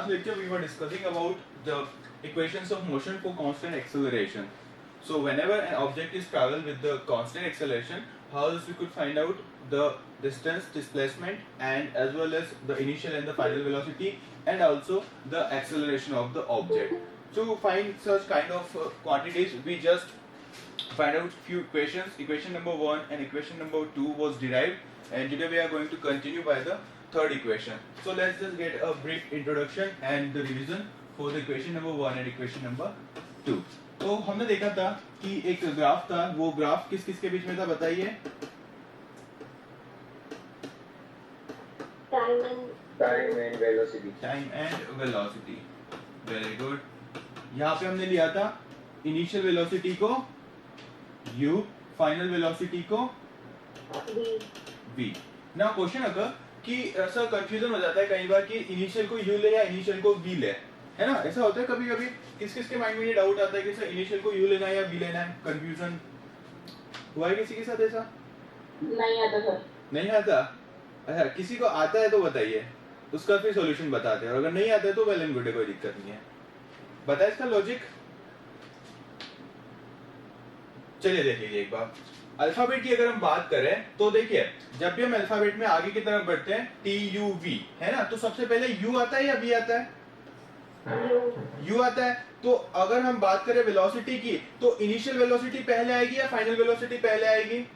last lecture we were discussing about the equations of motion for constant acceleration. So whenever an object is traveled with the constant acceleration, how else we could find out the distance, displacement, and as well as the initial and the final velocity, and also the acceleration of the object. To find such kind of quantities, we just find out few equations. Equation number 1 and equation number 2 was derived, and today we are going to continue by the third equation. So let's just get a brief introduction and the revision for the equation number 1 and equation number 2. तो हमने देखा था कि एक graph था, वो graph किस किस के बीच में था बताइए? Time and velocity. Time and velocity. Very good. यहाँ पे हमने लिया था इनिशियल वेलोसिटी को u, फाइनल वेलोसिटी को v. नाउ क्वेश्चन अगर कि ऐसा कंफ्यूजन हो जाता है कई बार कि इनिशियल को u ले या इनिशियल को v ले, है ना? ऐसा होता है कभी कभी. किस किस के माइंड में ये डाउट आता है कि सर इनिशियल को u लेना है या v लेना है? कंफ्यूजन हुआ है किसी के साथ ऐसा? नहीं आता सर. नहीं आता? अच्छा, किसी को आता है तो बताइए, उसका फिर सॉल्यूशन बताते हैं, और अगर नहीं आता है तो वेल एंड गुड है, कोई दिक्कत नहीं है. बताए इसका लॉजिक. चलिए देख लीजिए एक बार. अल्फाबेट की अगर हम बात करें तो देखिए, जब भी हम अल्फाबेट में आगे की तरफ बढ़ते हैं TUV, है ना, तो सबसे पहले U आता है या V आता है? U आता है. तो अगर हम बात करें वेलोसिटी की, तो इनिशियल वेलोसिटी पहले आएगी या फाइनल वेलोसिटी पहले आएगी?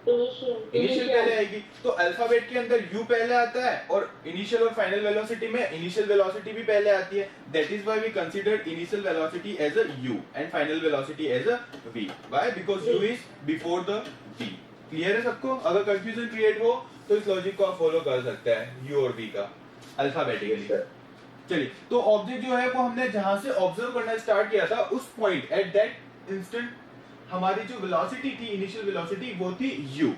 इनिशियल पहले आएगी. तो अल्फाबेट के अंदर U पहले आता है, और इनिशियल और फाइनल वेलोसिटी में इनिशियल वेलोसिटी भी पहले आती है. That is why we consider initial velocity as a U and final velocity as a V. Why? Because U is before the V. Clear है सबको? अगर कंफ्यूजन क्रिएट हो तो इस लॉजिक को आप फॉलो कर सकते हैं U और V का अल्फाबेटिकली. चलिए, तो ऑब्जेक्ट जो है वो हमने जहां से ऑब्जर्व करना स्टार्ट किया था, उस पॉइंट एट दैट इंस्टेंट हमारी जो वेलोसिटी थी, इनिशियल वेलोसिटी, वो थी u.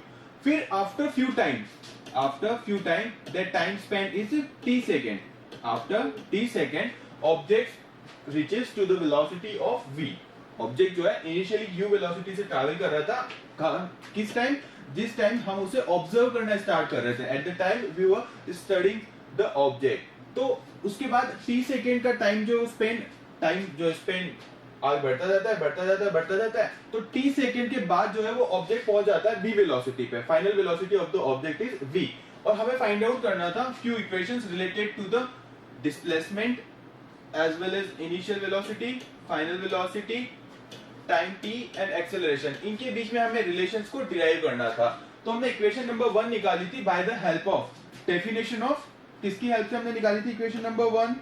फिर after few time that time spend is t second. After t second object reaches to the velocity of v. Object जो है इनिशियली u वेलोसिटी से travel कर रहा था. किस टाइम? जिस टाइम हम उसे ऑब्जर्व करना स्टार्ट कर रहे थे, at the time we were studying the object. तो उसके बाद t सेकेंड का टाइम जो स्पेंड आगे बढ़ता जाता है. तो t सेकेंड के बाद जो है वो ऑब्जेक्ट पहुंच जाता है v वेलोसिटी पे. Final velocity of the object is v. और हमें फाइंड आउट करना था few equations related to the displacement as well as initial velocity, final velocity, time t and acceleration. इनके बीच में हमें रिलेशंस को डिराइव करना था. तो हमने इक्वेशन नंबर 1 निकाली थी by the help of definition of. किसकी हेल्प से हमने निकाली थी इक्वेशन नंबर 1?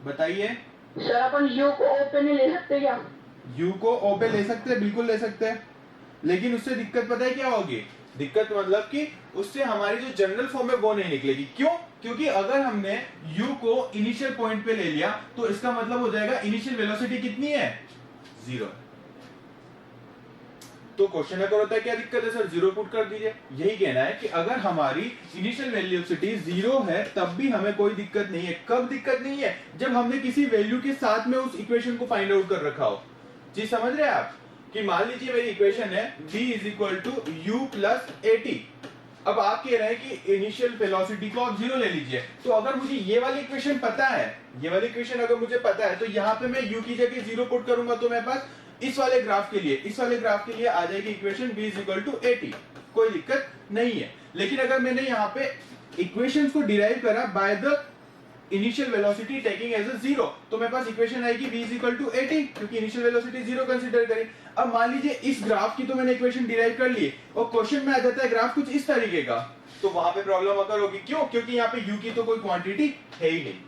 बताइए. सर अपन U को O पे नहीं ले सकते क्या? U को O पे ले सकते हैं, बिल्कुल ले सकते हैं. लेकिन उससे दिक्कत पता है क्या होगी? दिक्कत मतलब कि उससे हमारी जो जनरल फॉर्म है वो नहीं निकलेगी. क्यों? क्योंकि अगर हमने U को इनिशियल पॉइंट पे ले लिया तो इसका मतलब हो जाएगा इनिशियल वेलोसिटी कितनी है? 0. तो क्वेश्चन अगर होता है क्या दिक्कत है सर? 0 पुट कर दीजिए. यही कहना है कि अगर हमारी इनिशियल वेलोसिटी 0 है तब भी हमें कोई दिक्कत नहीं है. कब दिक्कत नहीं है? जब हमने किसी वैल्यू के साथ में उस इक्वेशन को फाइंड आउट कर रखा हो. जी समझ रहे हैं आप? कि मान लीजिए मेरी इक्वेशन है v = u + at. अब आप कह रहे हैं कि इनिशियल वेलोसिटी को आप 0 ले लीजिए. तो अगर मुझे ये वाली इक्वेशन पता है, ये वाली इक्वेशन अगर मुझे पता है, तो यहाँ पे मैं u की जगह 0 पुट करूंगा तो मेरे पास इस वाले ग्राफ के लिए आ जाएगी इक्वेशन v = at. कोई दिक्कत नहीं है. लेकिन अगर मैंने यहाँ पे इक्वेशंस को डिराइव करा by the initial velocity taking as a 0, तो मेरे पास इक्वेशन आएगी v = at, क्योंकि इनिशियल वेलोसिटी 0 कंसीडर करें. अब मान लीजिए इस ग्राफ की तो मैंने इक्वेशन डिराइव कर ली और क्वेश्चन में आ जाता है ग्राफ कुछ इस तरीके का, तो वहां पे प्रॉब्लम अगर होगी. क्यों? क्योंकि यहाँ पे u की तो कोई क्वांटिटी है ही नहीं.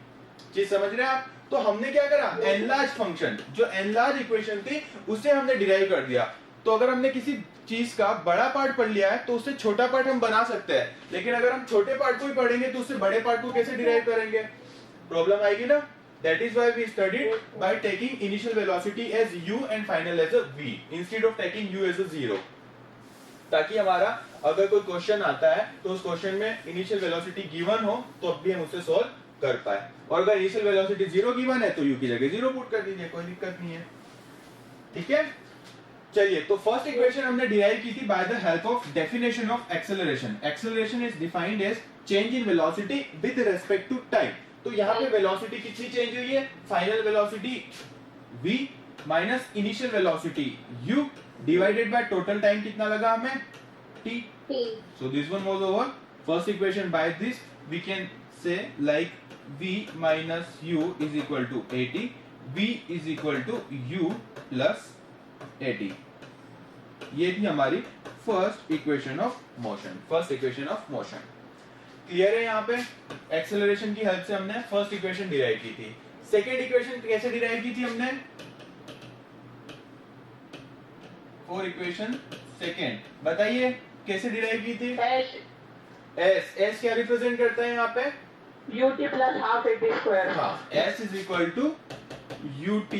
चीज समझ रहे हैं आप? तो हमने क्या करा? एनलार्ज फंक्शन, जो एनलार्ज इक्वेशन थी उसे हमने डिराइव कर दिया. तो अगर हमने किसी चीज का बड़ा पार्ट पढ़ लिया है तो उससे छोटा पार्ट हम बना सकते हैं. लेकिन अगर हम छोटे पार्ट को ही पढ़ेंगे तो उससे बड़े पार्ट को कैसे डिराइव करेंगे? प्रॉब्लम आएगी ना. That is why we studied by taking initial velocity as u and final as a v instead of taking u as a 0. ताकि हमारा अगर कोई क्वेश्चन आता है तो उस क्वेश्चन में इनिशियल वेलोसिटी गिवन हो तो अब भी हम उसे सॉल्व कर पाए. और अगर इनिशियल वेलोसिटी 0 गिवन है तो u की जगह 0 पुट कर दीजिए, कोई दिक्कत नहीं है. ठीक है. चलिए, तो फर्स्ट इक्वेशन हमने डिराइव की थी by the help of definition of acceleration. Acceleration is defined as change in velocity with respect to time. तो यहाँ पे वेलोसिटी कितनी चेंज हुई है? Final velocity v minus initial velocity u divided by total time कितना लगा हमें? t। so this one was our first equation. By this we can say like v minus u is equal to at, v is equal to u plus at। ये थी हमारी first equation of motion, first equation of motion. Clear है? यहाँ पे acceleration की help से हमने first equation derive की थी। सेकेंड इक्वेशन कैसे डिराइव की थी हमने? फोर इक्वेशन सेकेंड, बताइए कैसे डिराइव की थी? एस क्या रिप्रेजेंट करता है यहाँ पे? ut plus half at square। हाँ, s is equal to ut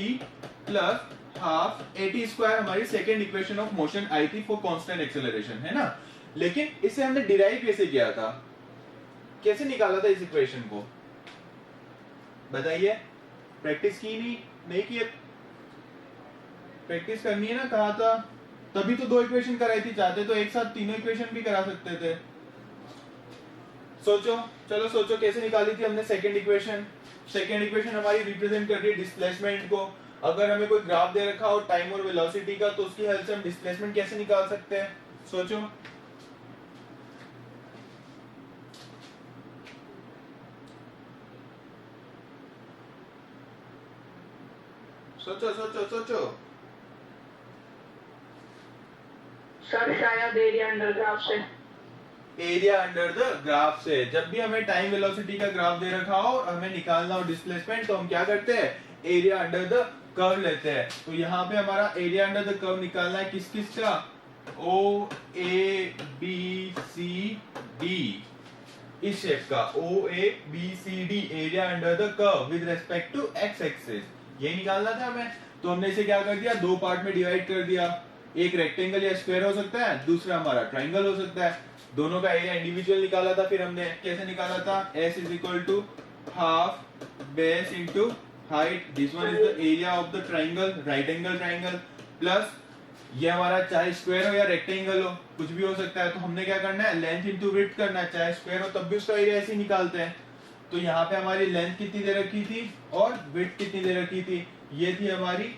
plus half at square हमारी सेकेंड इक्वेशन ऑफ मोशन आई थी फॉर कांस्टेंट एक्सेलरेशन, है ना। लेकिन इसे हमने डिराइव कैसे किया था, कैसे निकाला था इस इक्वेशन को, बताइए? प्रैक्टिस की नहीं की? प्रैक्टिस करनी है ना, कहा था तभी तो दो इक्वेशन कराई थी, चाहते तो एक साथ तीनों इक्वेशन भी करा सकते थे। सोचो, चलो सोचो कैसे निकाली थी हमने सेकंड इक्वेशन। सेकंड इक्वेशन हमारी रिप्रेजेंट कर रही है डिस्प्लेसमेंट को। अगर हमें कोई ग्राफ दे रखा हो टाइम और वेलोसिटी का, तो उसकी हेल्प से हम डिस्प्लेसमेंट कैसे निकाल सकते हैं? सोचो। सोचो सोचो सोचो। सर शायद एरिया अंडर ग्राफ से। एरिया अंडर द ग्राफ से। जब भी हमें टाइम वेलोसिटी का ग्राफ दे रखा हो और हमें निकालना हो डिस्प्लेसमेंट, तो हम क्या करते हैं? एरिया अंडर द कर्व लेते हैं। तो यहाँ पे हमारा एरिया अंडर द कर्व निकालना है किस किस का? O A B C D, इस शेप का O A B C D, area under the curve with respect to X axis, ये निकालना था हमें। तो हमने इसे क्या कर दिया? दो पार्ट में डिवाइड कर दिया। एक रेक्टेंगल या स्क्वायर हो सकता है, दूसरा हमारा ट्राइंगल हो सकता है। दोनों का एरिया इंडिविजुअल निकाला था। फिर हमने कैसे निकाला था? s is equal to half base into height, this one is the area of the triangle, right angle triangle, plus ये हमारा चाहे स्क्वायर हो या रेक्टेंगल हो, कुछ भी हो सकता है। तो हमने क्या करना है? लेंथ इनटू विड्थ करना है। चाहे स्क्वायर हो तब भी उसका एरिया ऐसे ही निकालते हैं। तो यहाँ पे हमारी लेंथ कितनी दे रखी थी और विड्थ कितनी दे रखी थी? ये थी हमारी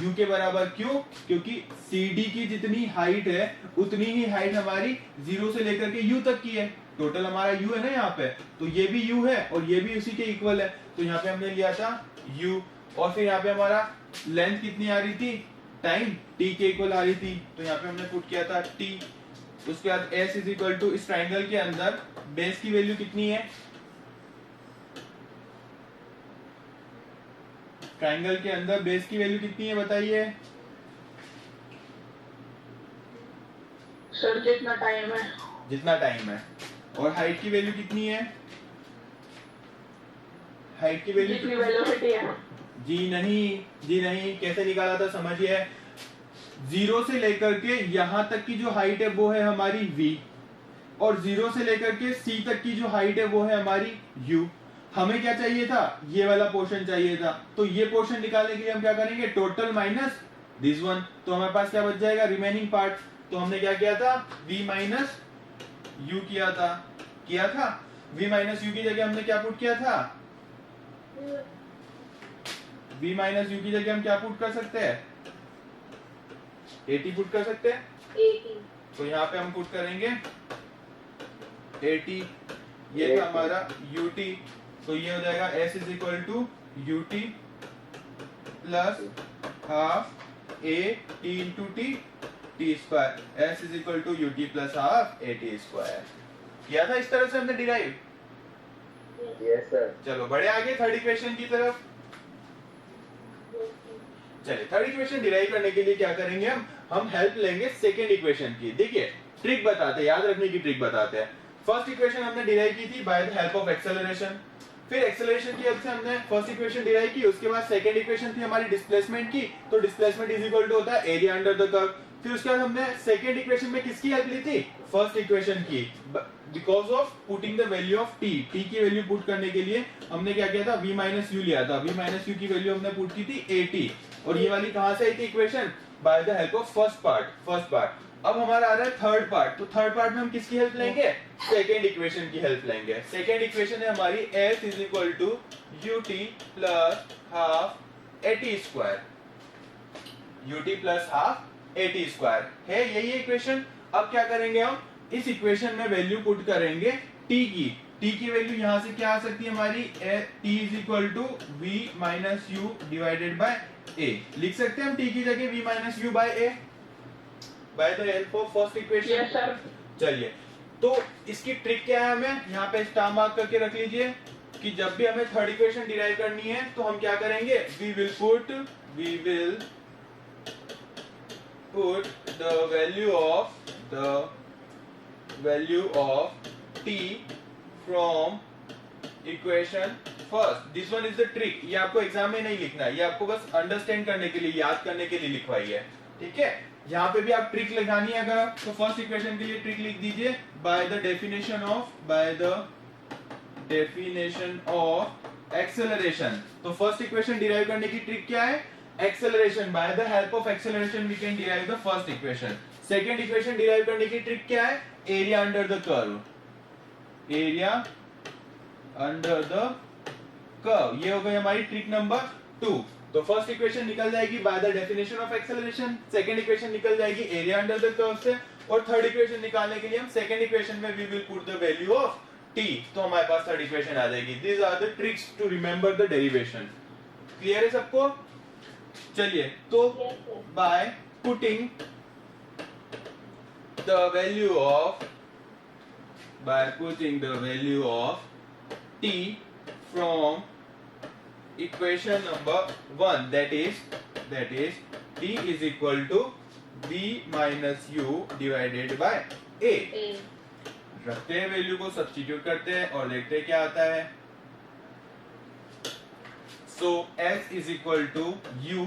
u के बराबर। क्यों? क्योंकि CD की जितनी हाइट है उतनी ही हाइट हमारी 0 से लेकर के u तक की है। टोटल हमारा u है ना यहाँ पे, तो ये भी u है और ये भी उसी के इक्वल है। तो यहाँ पे हमने लिया था u, और फिर यहाँ पे हमारा लेंथ कितनी आ रही थी? टाइम t के इक्वल आ रही थी, तो यहाँ पे हमने पुट किया था t। उसके बाद s इज इक्वल टू, इस ट्राइंगल के अंदर बेस की वैल्यू कितनी है? ट्राइंगल के अंदर बेस की वैल्यू कितनी है, बताइए? सर जितना टाइम है। जितना टाइम है। और हाइट की वैल्यू कितनी है? हाइट की वैल्यू जितनी वेलोसिटी है। जी नहीं, कैसे निकाला था समझिए। 0 से लेकर के यहाँ तक की जो हाइट है वो है हमारी v, और 0 से लेकर के c तक की जो हाइट है वो है हमारी u। हमें क्या चाहिए था? ये वाला पोर्शन चाहिए था। तो ये पोर्शन निकालने के लिए हम क्या करेंगे? Total minus this one. तो हमारे पास क्या बच जाएगा? Remaining part. तो हमने क्या किया था? v माइनस u किया था। v माइनस u की जगह हमने क्या पुट किया था? v माइनस u की जगह हम क्या पुट कर सकते हैं? 80 पुट कर सकते हैं। 80। तो यहाँ पे हम पुट करेंगे 80। ये था हमारा ut। तो ये हो जाएगा s is equal to ut plus half a t into t square. s is equal to ut plus half a t square. किया था इस तरह से हमने डिराइव। Yes, sir. चलो बढ़े आगे थर्ड इक्वेशन की तरफ। चलिए थर्ड इक्वेशन डिराइव करने के लिए क्या करेंगे? हम हेल्प लेंगे सेकेंड इक्वेशन की। देखिए ट्रिक बताते हैं, याद रखने की ट्रिक बताते हैं। फर्स्ट इक्वेशन हमने डिराइव की थी by the help of acceleration. फिर एक्सेलरेशन की हेल्प से हमने फर्स्ट इक्वेशन डिराइव की। उसके बाद सेकंड इक्वेशन थी हमारी डिस्प्लेसमेंट की। तो डिस्प्लेसमेंट इज इक्वल टू होता है एरिया अंडर द कर्व। फिर उसके बाद हमने सेकंड इक्वेशन में किसकी हेल्प ली थी? फर्स्ट इक्वेशन की। Because of putting the value of t की वैल्यू पुट करने के लिए हमने क्या किया था? v माइनस u लिया था। v माइनस u की वैल्यू हमने पुट की थी 80। और ये वाली कहां से आई थी equation? By the help of first part. अब हमारा आ रहा है थर्ड पार्ट, तो थर्ड पार्ट में हम किसकी हेल्प लेंगे? सेकेंड इक्वेशन की हेल्प लेंगे। सेकेंड इक्वेशन है हमारी s is equal to ut plus half at square, ut plus half at square है, यही इक्वेशन। अब क्या करेंगे हम? इस इक्वेशन में वैल्यू पुट करेंगे t की वैल्यू यहां से क्या आ सकती है हमारी? t is equal to v minus u divided by a। लिख सकते हैं हम t की जगह v minus u by a by the help of first equation. Yes, sir. चलिए, तो इसकी ट्रिक क्या है? हमें यहाँ पे स्टार मार्क करके रख लीजिए कि जब भी हमें थर्ड इक्वेशन डिराइव करनी है तो हम क्या करेंगे? We will put the value of t from equation first. This one is the trick. ये आपको एग्जाम में नहीं लिखना है, ये आपको बस अंडरस्टैंड करने के लिए, याद करने के लिए लिखवाई है, ठीक है? यहाँ पे भी आप ट्रिक लगानी है अगर, तो फर्स्ट इक्वेशन के लिए ट्रिक लिख दीजिए by the definition of acceleration. तो फर्स्ट इक्वेशन डिराइव करने की ट्रिक क्या है? Acceleration. By the help of acceleration we can derive the first equation. Second equation derive करने की ट्रिक क्या है? Area under the curve, area under the curve. ये हो गई हमारी ट्रिक नंबर 2। तो फर्स्ट इक्वेशन निकल जाएगी bye the definition of acceleration, second equation निकल जाएगी एरिया अंडर द कर्व से, और थर्ड इक्वेशन निकालने के लिए हम सेकंड इक्वेशन में we will put the value of t, तो हमारे पास थर्ड इक्वेशन आ जाएगी। These are the tricks to remember the derivation. Clear है सबको? चलिए, तो by putting the value of t from equation number 1, that is t is equal to v minus u divided by a। रखते हैं value को, substitute करते हैं और देखते हैं क्या आता है। So s is equal to u,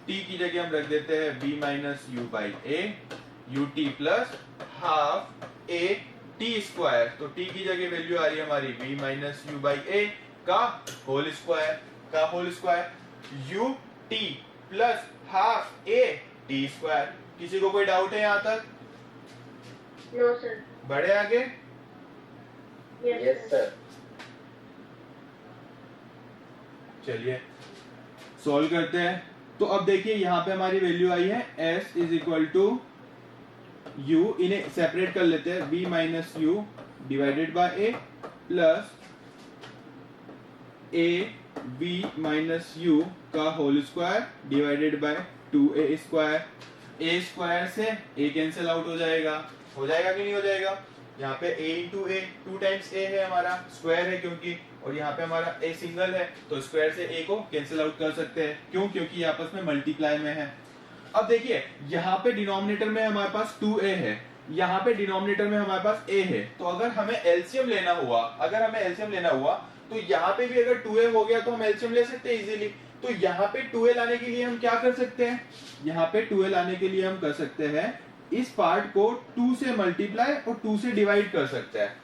t की जगह हम रख देते हैं v minus u by a, ut plus half a t square. तो t की जगह वैल्यू आ रही है हमारी v minus u by a का whole square, u t plus half a t square. किसी को कोई डाउट है यहाँ तक? No, sir. बढ़े आगे? Yes, sir. चलिए सॉल्व करते हैं। तो अब देखिए यहाँ पे हमारी वैल्यू आई है s is equal to u, इन्हें सेपरेट कर लेते हैं, v minus u divided by a plus a v minus u का whole square divided by 2a square. a square से a कैंसिल आउट हो जाएगा कि नहीं हो जाएगा? यहाँ पे a into a, 2 times a है हमारा, स्क्वायर है क्योंकि, और यहाँ पे हमारा a सिंगल है, तो स्क्वायर से a को कैंसिल आउट कर सकते हैं। क्यों? क्योंकि ये आपस में मल्टीप्लाई में है। अब देखिए यहाँ पे डिनोमिनेटर में हमारे पास 2a है, यहाँ पे डिनोमिनेटर में हमारे पास a है, तो अगर हमें एलसीएम लेना हुआ तो यहाँ पे भी अगर 2a हो गया तो हम एलसीएम ले सकते हैं इजीली। तो यहाँ पे 2a लाने के लिए हम क्या कर सकते हैं? यहाँ पे 2a लाने के लिए हम कर सकते हैं इस पार्ट को 2 से मल्टीप्लाई और 2 से डिवाइड कर सकते हैं।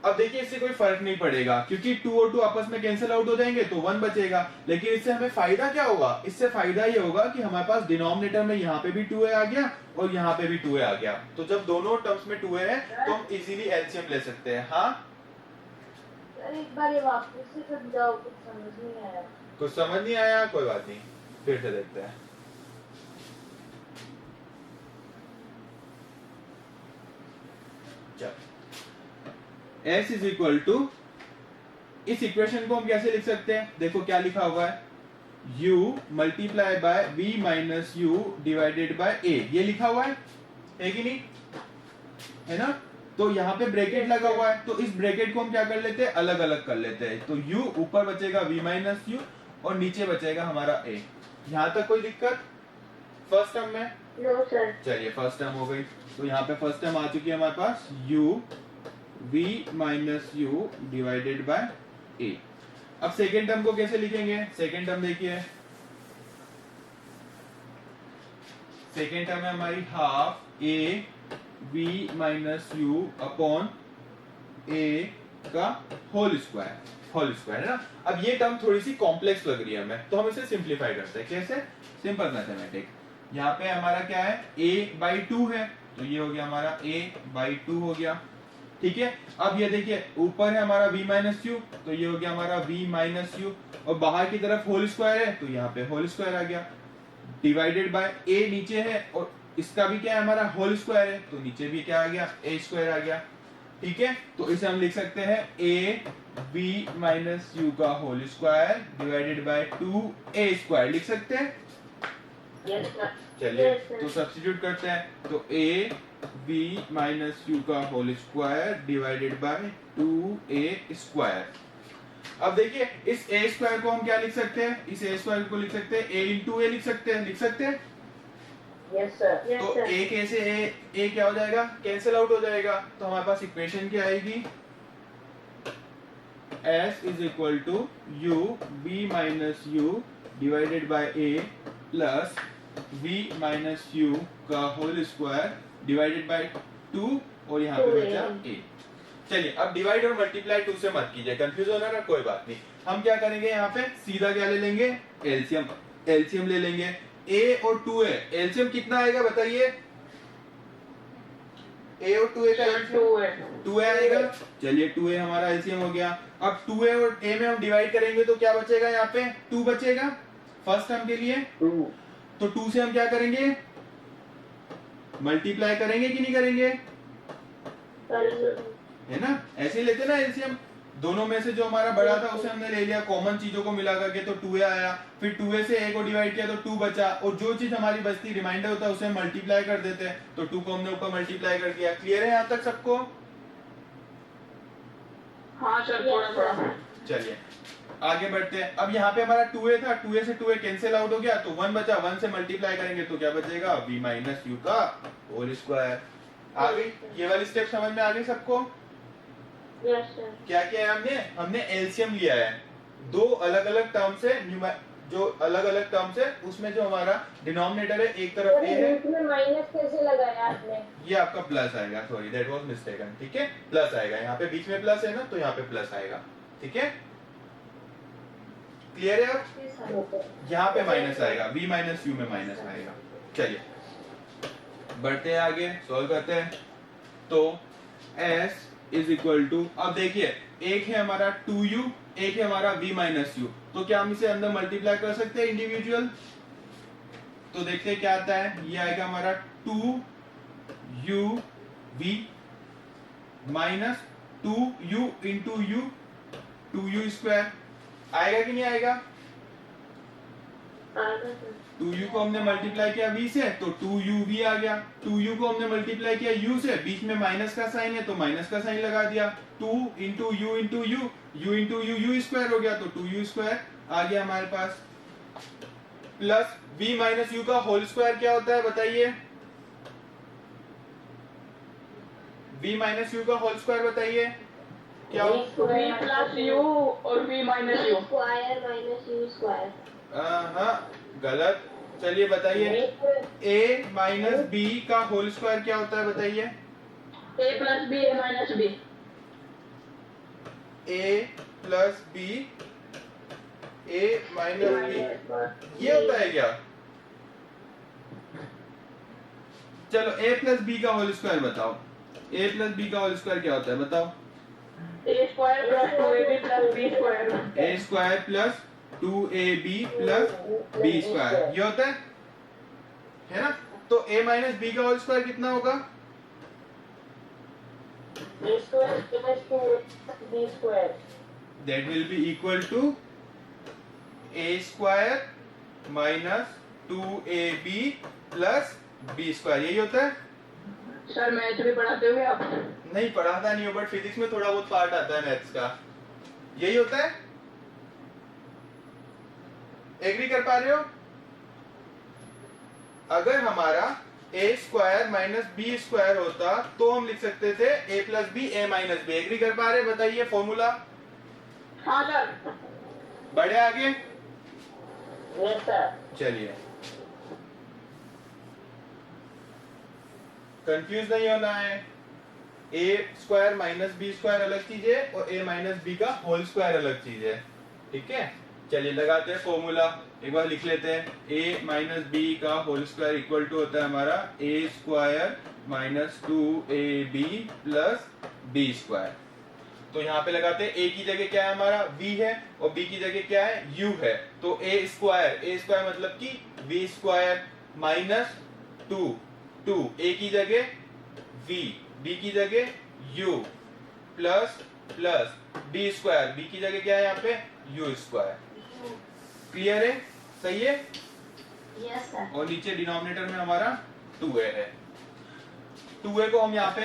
अब देखिए इससे कोई फर्क नहीं पड़ेगा क्योंकि 2 और 2 आपस में कैंसिल आउट हो जाएंगे तो 1 बचेगा। लेकिन इससे हमें फायदा क्या होगा? इससे फायदा ये होगा कि हमारे पास डिनोमिनेटर में यहाँ पे भी 2a आ गया और यहाँ पे भी 2a आ गया। तो जब दोनों टर्म्स में 2a है तो हम इजीली एलसीएम ले सकते हैं। हाँ, एक बार ये वापस से समझाओ, कुछ समझ नहीं आया। कुछ समझ नहीं आया? कोई बात नहीं, फिर से देखते हैं। s इज इक्वल टू, इस इक्वेशन को हम कैसे लिख सकते हैं? देखो क्या लिखा हुआ है, u multiply by v minus u divided by a, ये लिखा हुआ है कि नहीं? है ना? तो यहाँ पे ब्रैकेट लगा हुआ है, तो इस ब्रैकेट को हम क्या कर लेते हैं? अलग अलग कर लेते हैं। तो u ऊपर बचेगा v माइनस यू और नीचे बचेगा हमारा a। यहाँ तक कोई दिक्कत फर्स्ट टर्म में? No, sir. चलिए फर्स्ट टर्म हो गई, तो यहाँ पे फर्स्ट टर्म आ चुकी है हमारे पास u v minus u divided by a। अब सेकेंड टर्म को कैसे लिखेंगे? सेकेंड टर्म देखिए, सेकेंड टर्म है हमारी half a v minus you upon a का होल स्क्वायर है ना। अब ये टर्म थोड़ी सी कॉम्प्लेक्स लग रही है हमें, तो हम इसे सिंप्लीफाई करते हैं। कैसे? Simple mathematic. यहाँ पे हमारा क्या है, a बाई 2 है, तो ये हो गया हमारा a/2 हो गया। ठीक है, अब ये देखिए ऊपर है हमारा v माइनस यू, तो ये हो गया हमारा v माइनस यू, और बाहर की तरफ होल स्क्वायर है तो यहाँ पे होल स्क्वायर आ गया, डिवाइडेड बाय a नीचे है और इसका भी क्या है हमारा होल स्क्वायर है, तो नीचे भी क्या आ गया a स्क्वायर आ गया। ठीक है, तो इसे हम लिख सकते हैं a v माइनस यू का whole square divided by 2a square लिख सकते हैं। Yes, sir. चलिए Yes, sir. तो सब्स्टिट्यूट करते हैं, तो a v माइनस यू का whole square divided by 2a square. अब देखिए इस a स्क्वायर को हम क्या लिख सकते हैं, इस a स्क्वायर को लिख सकते हैं a इंटू a लिख सकते हैं, लिख सकते हैं। Yes, sir. Yes, तो sir. a के से a क्या हो जाएगा, कैंसिल आउट हो जाएगा, तो हमारे पास इक्वेशन क्या आएगी, s is equal to u b minus u divided by a plus v minus u का होल स्क्वायर डिवाइडेड बाय 2 और यहाँ पे 2a बचा a। चलिए अब डिवाइड और मल्टीप्लाई 2 से मत कीजिए, कंफ्यूज होना ना, कोई बात नहीं। हम क्या करेंगे यहाँ पे सीधा क्या ले लेंगे, एलसीएम, एलसीएम ले लेंगे। a और 2a एलसीएम कितना आएगा बताइए, a और 2a का एलसीएम 2a आएगा। चलिए 2a हमारा एलसीएम हो गया। अब 2a और a में हम डिवाइड करेंगे तो क्या बचेगा, यहाँ पे 2 बचेगा फर्स्ट टर्म के लिए, 2. तो 2 से हम क्या करेंगे, मल्टीप्लाई करेंगे कि नहीं करेंगे, Yes, sir. है ना, ऐसे ही लेते ना एलसीएम, दोनों में से जो हमारा बड़ा था उसे हमने ले लिया, कॉमन चीजों को मिला करके, तो 2a आया, फिर 2a से a को डिवाइड किया तो 2 बचा, और जो चीज हमारी बचती रिमाइंडर होता है उसे हम मल्टीप्लाई कर देते हैं, तो 2 को हमने ऊपर मल्टीप्लाई कर दिया। क्लियर है यहाँ तक सबको? हाँ सर, थोड़ा थोड़ा। चलिए आगे बढ़ते हैं। अब यहाँ पे हमारा 2a था, 2a से 2a कैंसिल आउट हो गया, तो 1 बचा, 1 से मल्टीप्लाई करेंगे तो क्या बचेगा, v माइनस यू का होल स्क्वायर। आ गई ये वाली स्टेप समझ में आ गई सबको? Yes, sir. क्या किया है हमने, हमने एलसीएम लिया है दो अलग अलग टर्म से, जो अलग अलग टर्म्स है उसमें जो हमारा डिनोमिनेटर है एक तरफ और a है, बीच में माइनस कैसे लगाया आपने? ये आपका प्लस आएगा, सॉरी दैट वाज मिस्टेकन। ठीक है, प्लस आएगा, यहाँ पे बीच में प्लस है ना, तो यहाँ पे प्लस आएगा। ठीक है, क्लियर है? अब यहाँ पे माइनस आएगा, v माइनस यू में माइनस आएगा। चलिए बढ़ते हैं आगे, सॉल्व करते हैं। तो s इज इक्वल टू, अब देखिए एक है हमारा 2u, एक है हमारा v माइनस यू, तो क्या हम इसे अंदर मल्टीप्लाई कर सकते हैं इंडिविजुअल? तो देखते हैं क्या आता है, ये आएगा हमारा 2uv minus 2u into u, 2u square आएगा कि नहीं आएगा? आएगा sir. 2u को हमने मल्टीप्लाई किया v से तो 2uv आ गया, 2u को हमने मल्टीप्लाई किया u से, बीच में माइनस का साइन है तो माइनस का साइन लगा दिया, 2 into you into you, u into you square हो गया, तो 2u स्क्वायर आ गया हमारे पास, प्लस v माइनस यू का होल स्क्वायर क्या होता है बताइए, v माइनस यू का होल स्क्वायर बताइए क्या हो? v प्लस यू और v minus you. Square minus you square. हाँ गलत, चलिए बताइए, a माइनस b का होल स्क्वायर क्या होता है बताइए, a plus b a minus b। a plus b a minus b, ये होता है क्या? चलो a प्लस b का होल स्क्वायर बताओ, a प्लस b का होल स्क्वायर क्या होता है बताओ? a square plus 2ab plus b square. a square plus 2ab plus b square, ये होता है ना? तो a माइनस b का होल स्क्वायर कितना होगा? a square plus 2b square. That will be equal to a square minus 2ab plus b square, यही होता है? सर मैथ भी पढ़ाते हुए आप? नहीं पढ़ाता नहीं हो, बट फिजिक्स में थोड़ा बहुत पार्ट आता है मैथ्स का, यही होता है। एग्री कर पा रहे हो? अगर हमारा a square minus b square होता तो हम लिख सकते थे a plus b a minus b. Agree कर पा रहे? बताइए फॉर्मूला। हाँ सर। बढ़े आगे? Yes, sir. चलिए, कंफ्यूज नहीं होना है। a square minus b square अलग चीज है और a माइनस बी का होल स्क्वायर अलग चीज है। ठीक है, चलिए लगाते हैं फॉर्मूला, एक बार लिख लेते हैं। a माइनस बी का होल स्क्वायर इक्वल टू होता है हमारा a square minus 2ab plus b square. तो यहाँ पे लगाते हैं a की जगह क्या है हमारा v है और b की जगह क्या है u है। तो a स्क्वायर मतलब कि v स्क्वायर माइनस 2 a की जगह v, b की जगह u plus b square, b की जगह क्या है यहाँ पे u स्क्वायर। क्लियर है? सही है? Yes sir. और नीचे डिनोमिनेटर में हमारा 2a है। 2a को हम यहाँ पे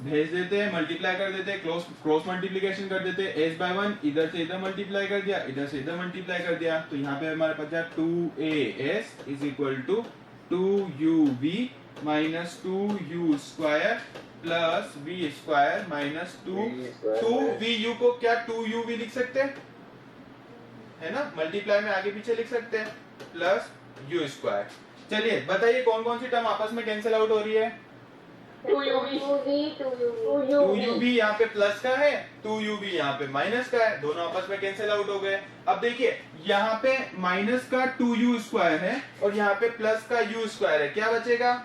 भेज देते हैं, मल्टीप्लाई कर देते हैं, क्रॉस मल्टीप्लिकेशन कर देते हैं। s बाय 1 इधर से इधर मल्टीप्लाई कर दिया, इधर से इधर मल्टीप्लाई कर दिया। तो यहाँ पे हमारे पास है 2as is equal to 2uv minus 2u square plus v square minus 2vu को क्या 2uv लिख सकते हैं, है ना? मल्टीप्लाई में आगे पीछे लिख सकते हैं, प्लस u स्क्वायर। चलिए बताइए कौन कौन सी टर्म आपस में कैंसिल आउट हो रही है? 2uv यहाँ पे प्लस का है, 2uv यहाँ पे माइनस का है, दोनों आपस में कैंसिल आउट हो गए। अब देखिए यहाँ पे माइनस का 2u स्क्वायर है और यहाँ पे प्लस का u स्क्वायर है, क्या बचेगा?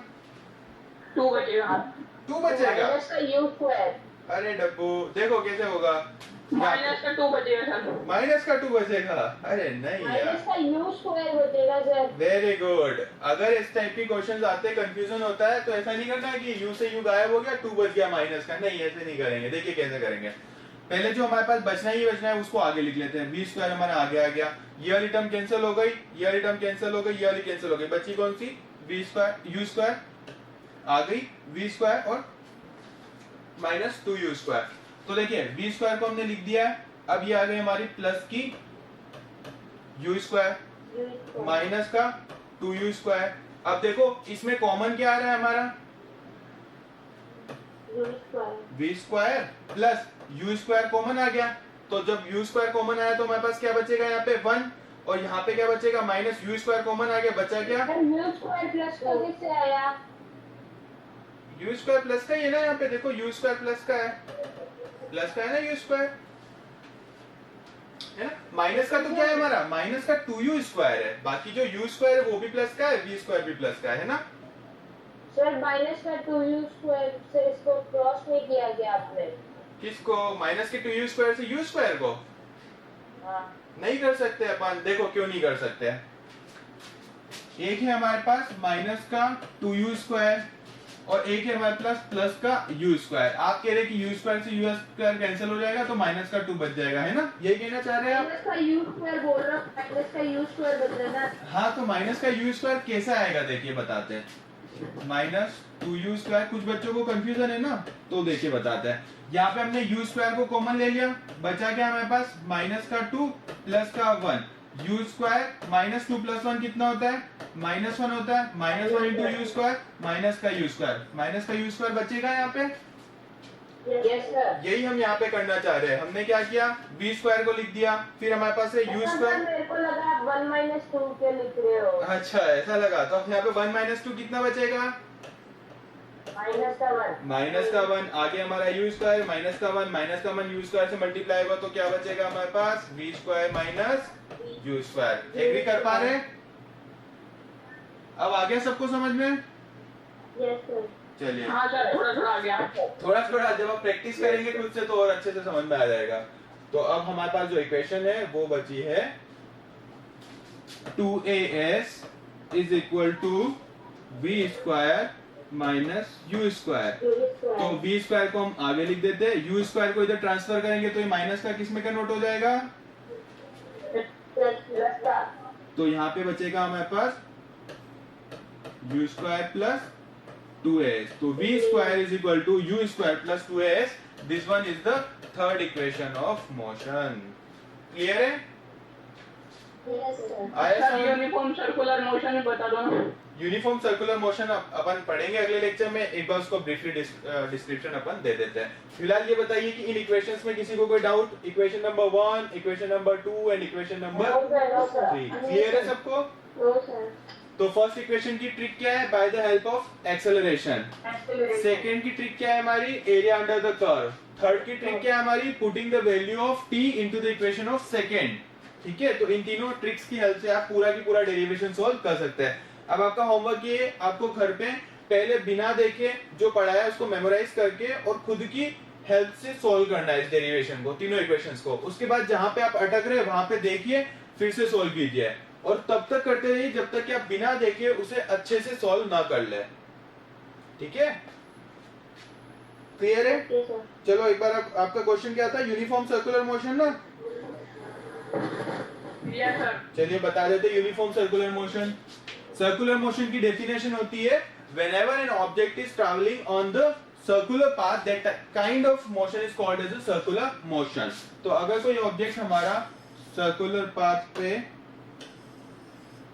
2 बचेगा। 2 बचेगा। माइनस का u स्क्वायर। अरे डब्बू देखो कैसे होगा, माइनस का 2 बचेगा सर। माइनस का 2 बचेगा। अरे नहीं यार, माइनस का u स्क्वायर बचेगा सर। Very good. अगर इस टाइप के क्वेश्चंस आते कंफ्यूजन होता है तो ऐसा नहीं करना है कि u से u गायब हो गया 2 बच गया माइनस का, नहीं ऐसे नहीं करेंगे। देखिए कैसे करेंगे, पहले जो हमारे पास बचना ही बचना है उसको आगे लिख लेते हैं। v स्क्वायर हमारा आगे आ गया, ये वाली टर्म कैंसिल हो गई, ये वाली टर्म कैंसिल हो गई, ये वाली कैंसिल हो गई, बची कौन सी? v स्क्वायर, u स्क्वायर आ गई, v स्क्वायर और माइनस 2u स्क्वायर। तो देखिए v स्क्वायर को हमने लिख दिया है। अब ये आ गई हमारी प्लस की u स्क्वायर माइनस का 2u स्क्वायर। अब देखो इसमें कॉमन क्या आ रहा है हमारा? v square plus u square common आ गया। तो जब u स्क्वायर कॉमन आया तो हमारे पास क्या बचेगा यहाँ पे 1 और यहाँ पे क्या बचेगा माइनस u स्क्वायर कॉमन आ गया, बचा क्या? u स्क्वायर प्लस का किससे आया? u स्क्वायर प्लस का ही है ना, यहाँ पे देखो u स्क्वायर प्लस का है, प्लस का है ना u स्क्वायर, है ना? माइनस का तो क्या है हमारा? माइनस का 2u स्क्वायर है, बाकी जो u स्क्वायर है वो भी प्लस का है, v स्क्वायर भी प्लस का है ना? सर माइनस का 2u स्क्वायर से इसको क्रॉस नहीं किया गया आपने। किसको? माइनस के 2u स्क्वायर से u स्क्वायर को हाँ। नहीं कर सकते अपन। देखो क्यों नहीं कर सकते, एक है हमारे पास माइनस का 2u स्क्वायर और एक है हमारे पास प्लस का u स्क्वायर। आप कह रहे हैं कि u स्क्वायर से u स्क्वायर कैंसिल हो जाएगा तो माइनस का 2 बच जाएगा, है ना? यही कहना चाह रहे हैं आप? माइनस का u स्क्वायर बोल रहा हूँ, माइनस का u स्क्वायर बच रहा है ना। हाँ, तो माइनस का u स्क्वायर कैसे आएगा देखिए बताते हैं। माइनस 2u स्क्वायर, कुछ बच्चों को कंफ्यूजन है ना, तो देखिए बताते हैं। यहाँ पे हमने u स्क्वायर को कॉमन ले लिया, बचा क्या हमारे पास? माइनस का 2 प्लस का 1। u स्क्वायर माइनस 2 प्लस 1 कितना होता है? माइनस 1 होता है। Minus 1 into you square minus का u स्क्वायर, माइनस का u स्क्वायर बचेगा यहाँ पे। Yes sir. यही हम यहाँ पे करना चाह रहे हैं। हमने क्या किया? v स्क्वायर को लिख दिया, फिर हमारे पास है u स्क्वायर। मेरे को लगा आप 1 माइनस 2 के लिख रहे हो। अच्छा ऐसा लगा, तो यहाँ पे 1 माइनस 2 कितना बचेगा? माइनस का 1। माइनस का 1। आगे हमारा u स्क्वायर माइनस का 1, माइनस का 1 u स्क्वायर से मल्टीप्लाई होगा तो क्या बचेगा हमारे पास? v square minus u square. Agree कर पा रहे हैं? अब आ गया सबको समझ में? Yes sir. चलिए हाँ सर, थोड़ा थोड़ा आ गया। थोड़ा थोड़ा जब आप प्रैक्टिस करेंगे खुद से तो और अच्छे से समझ में आ जाएगा। तो अब हमारे पास जो इक्वेशन है वो बची है 2as is equal to v square minus u square. तो v स्क्वायर को हम आगे लिख देते हैं, u स्क्वायर को इधर ट्रांसफर करेंगे तो ये माइनस का किस में कन्वर्ट हो जाएगा? प्लस का। तो यहाँ पे बचेगा हमारे पास u स्क्वायर प्लस 2as। तो v square is equal to u square plus 2as। This one is the third equation of motion. Clear है? Yes sir. आया सर समझ? यूनिफॉर्म सर्कुलर मोशन ही बता दो ना। यूनिफॉर्म सर्कुलर मोशन अपन पढ़ेंगे अगले लेक्चर में, एक बार उसको ब्रीफली डिस्क्रिप्शन अपन दे देते हैं। फिलहाल ये बताइए कि इन इक्वेशंस में किसी को कोई doubt? Equation number 1, equation number 2 and equation number 3 clear है सबको? No sir. तो फर्स्ट इक्वेशन की ट्रिक क्या है? By the help of acceleration. Second की ट्रिक क्या है हमारी? Area under the curve. Third की ट्रिक क्या है हमारी? Putting the value of t into the equation of second. ठीक है, तो इन तीनों ट्रिक्स की हेल्प से आप पूरा की पूरा डेरिवेशन सॉल्व कर सकते हैं। अब आपका होमवर्क ये, आपको घर पे पहले बिना देखे जो पढ़ा है उसको मेमोराइज करके और खुद की हेल्प से सॉल्व करना है इस डेरिवेशन को, तीनों इक्वेशंस को। उसके बाद जहां पे आप अटक रहे हैं वहां पे देखिए, फिर से सॉल्व कीजिए, और तब तक करते रहिए जब तक कि आप बिना देखे उसे अच्छे से सॉल्व ना कर ले। ठीक है, क्लियर है? Okay sir. चलो एक बार आपका क्वेश्चन क्या था? यूनिफॉर्म सर्कुलर मोशन ना? Yes sir. चलिए बता देते uniform circular motion. Circular motion की डेफिनेशन होती है whenever an object is traveling on the circular path, that kind of motion is called as a circular motion। तो अगर कोई ऑब्जेक्ट हमारा सर्कुलर पाथ पे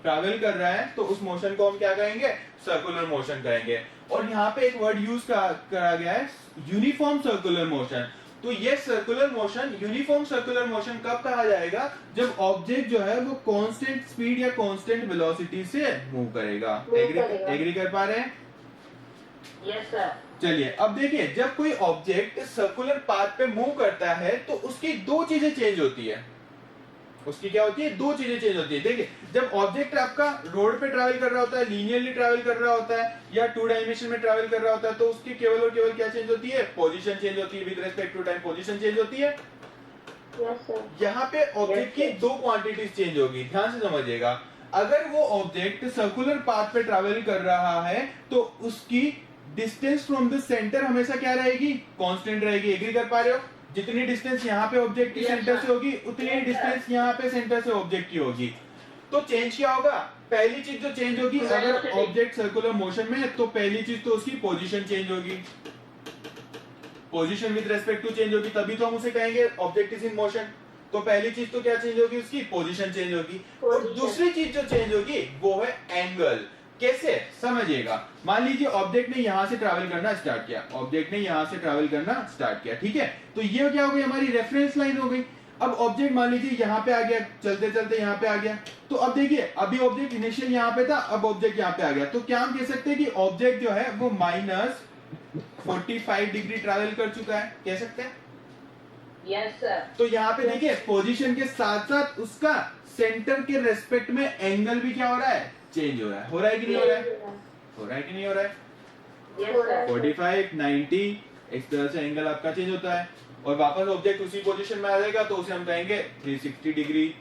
ट्रैवल कर रहा है तो उस मोशन को हम क्या कहेंगे? सर्कुलर मोशन कहेंगे। और यहाँ पे एक वर्ड यूज करा गया है, यूनिफॉर्म सर्कुलर मोशन। तो ये circular motion, uniform circular motion कब कहा जाएगा? जब ऑब्जेक्ट जो है वो कांस्टेंट स्पीड या कांस्टेंट वेलोसिटी से मूव करेगा। एग्री कर पा रहे हैं? Yes sir. चलिए अब देखिए, जब कोई ऑब्जेक्ट सर्कुलर पाथ पे मूव करता है तो उसकी दो चीजें चेंज होती है। उसकी क्या होती है? दो चीजें चेंज होती है। देखिए, जब ऑब्जेक्ट आपका रोड पे ट्रैवल कर रहा होता है, लीनियरली ट्रैवल कर रहा होता है या टू डायमेंशन में ट्रैवल कर रहा होता है, तो उसकी केवल और केवल क्या चेंज होती है? पोजीशन चेंज होती है। With respect to time position change होती है। Yes sir. यहाँ पे ऑब्जेक्ट की दो क्वांटिटीज चेंज होगी, ध्यान से समझिएगा। अगर वो ऑब्जेक्ट सर्कुलर पाथ पे ट्रैवल कर रहा है तो उसकी डिस्टेंस फ्रॉम द सेंटर हमेशा क्या रहेगी? कांस्टेंट रहेगी। एग्री कर पा रहे हो? जितनी डिस्टेंस यहाँ पे ऑब्जेक्ट की Yes, सेंटर sir. से होगी उतनी ही डिस्टेंस यहाँ पे सेंटर से ऑब्जेक्ट की होगी। तो चेंज क्या होगा? पहली चीज जो चेंज होगी, अगर ऑब्जेक्ट सर्कुलर मोशन में है तो पहली चीज तो उसकी पोजीशन चेंज होगी। Position with respect to change होगी, तभी तो हम उसे कहेंगे ऑब्जेक्ट इज इन मोशन। तो पहली चीज तो क्या चेंज होगी? उसकी पोजीशन चेंज होगी। और Position. दूसरी चीज जो चेंज होगी वो है एंगल। कैसे? समझिएगा। मान लीजिए ऑब्जेक्ट ने यहां से ट्रैवल करना स्टार्ट किया, ऑब्जेक्ट ने यहां से ट्रैवल करना स्टार्ट किया, ठीक है? तो ये क्या हो गई? हमारी रेफरेंस लाइन हो गई। अब ऑब्जेक्ट मान लीजिए यहाँ पे आ गया, चलते चलते यहाँ पे आ गया। तो अब देखिए, अभी ऑब्जेक्ट इनिशियल यहाँ पे था, अब ऑब्जेक्ट यहाँ पे आ गया। तो क्या हम कह सकते हैं कि ऑब्जेक्ट जो है वो -45 डिग्री ट्रैवल कर चुका है? कह सकते हैं? Yes sir. तो यहाँ पे देखिए, पोजीशन के साथ साथ उसका सेंटर के रेस्पेक्ट में एंगल भी क्या हो रहा है? चेंज हो रहा है। हो रहा है कि नहीं हो रहा है? हो रहा है कि नहीं हो रहा है? Yes sir. 45, 90 इस तरह से एंगल आपका चेंज होता है। और वापस ऑब्जेक्ट उसी पोजीशन में आ जाएगा तो उसे हम कहेंगे 360 डिग्री।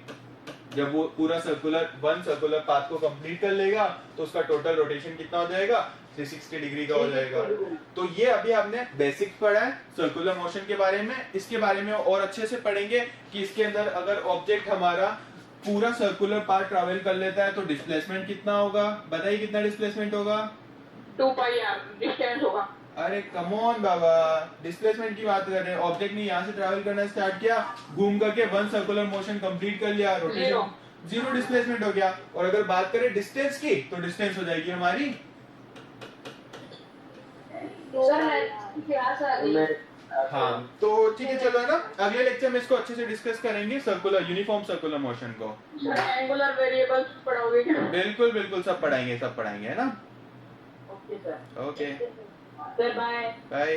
जब वो पूरा सर्कुलर पाथ को कंप्लीट कर लेगा तो उसका टोटल रोटेशन कितना हो जाएगा? 360 डिग्री का हो जाएगा। तो ये अभी हमने बेसिक पढ़ा है सर्कुलर मोशन के बारे में। इसके बारे में और अच्छे से पढ़ेंगे कि इसके अंदर अगर ऑब्जेक्ट हमारा पूरा सर्कुलर पाथ ट्रैवल कर लेता है तो डिस्प्लेसमेंट कितना होगा? बताइए कितना डिस्प्लेसमेंट होगा? 2 पाई आर डिस्टेंस होगा। अरे कम ऑन बाबा, डिस्प्लेसमेंट की बात कर रहे हैं। ऑब्जेक्ट ने यहाँ से ट्रैवल करना स्टार्ट किया, घूम करके वन सर्कुलर मोशन कंप्लीट कर लिया, रोटेशन जीरो डिस्प्लेसमेंट हो गया। और अगर बात करें डिस्टेंस की तो डिस्टेंस हो जाएगी हमारी सर क्लास आ गई। हाँ। तो ठीक है, चलो है ना, अगले लेक्चर में इसको अच्छे से डिस्कस करेंगे, यूनिफॉर्म सर्कुलर मोशन को। सर एंगुलर वेरिएबल्स पढ़ाओगे क्या? बिल्कुल बिल्कुल, सब पढ़ाएंगे है ना? Okay sir. Okay, sir bye. Bye.